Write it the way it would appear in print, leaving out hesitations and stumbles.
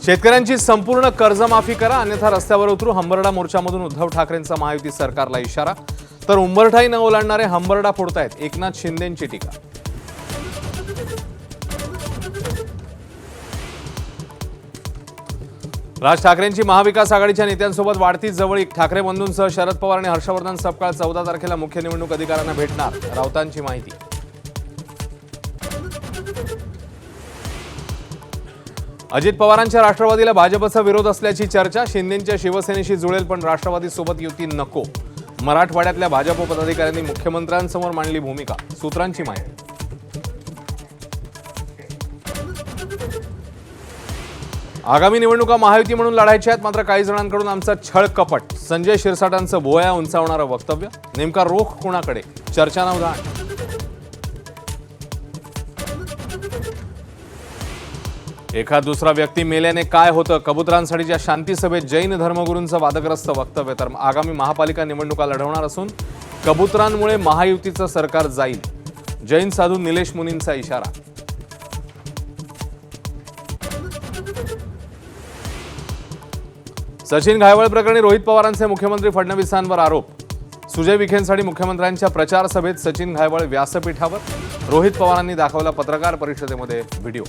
शेतकऱ्यांची संपूर्ण कर्जमाफी करा अन्यथा रस्त्यावर उतरू हंबरडा मोर्चामधून उद्धव ठाकरेंचा महायुती सरकारला इशारा। तर उंबरठाही न ओलांडणारे हंबरडा फोडतायत एकनाथ शिंदेंची टीका। राज ठाकरेंची महाविकास आघाडीच्या नेत्यांसोबत वाढती जवळीक। ठाकरे बंधूंसह शरद पवार आणि हर्षवर्धन सपकाळ 14 तारखेला मुख्य निवडणूक अधिकाऱ्यांना भेटणार, राऊतांची माहिती। अजित पवारांच्या राष्ट्रवादीला भाजपचा विरोध असल्याची चर्चा। शिंदेंच्या शिवसेनेशी जुळेल पण राष्ट्रवादीसोबत युती नको। मराठवाड्यातल्या भाजप पदाधिकाऱ्यांनी मुख्यमंत्र्यांसमोर मांडली भूमिका, सूत्रांची माहिती। आगामी निवडणुका महायुती म्हणून लढायच्या आहेत, मात्र काही जणांकडून आमचा छळ कपट। संजय शिरसाटांचं भुवया उंचावणारं वक्तव्य। नेमका रोख कोणाकडे, चर्चांना उधाण। एखाद दुसरा व्यक्ती मेल्याने काय होतं, कबुतरांसाठीच्या शांती सभेत जैन धर्मगुरूंचं वादग्रस्त वक्तव्य। तर आगामी महापालिका निवडणुका लढवणार असून कबुतरांमुळे महायुतीचं सरकार जाईल, जैन साधू निलेश मुनींचा इशारा। सचिन घायवळ प्रकरणी रोहित पवारांचे मुख्यमंत्री फडणवीसांवर आरोप। सुजय विखेंसाठी मुख्यमंत्र्यांच्या प्रचार सभेत सचिन घायवळ व्यासपीठावर। रोहित पवारांनी दाखवला पत्रकार परिषदेमध्ये व्हिडिओ।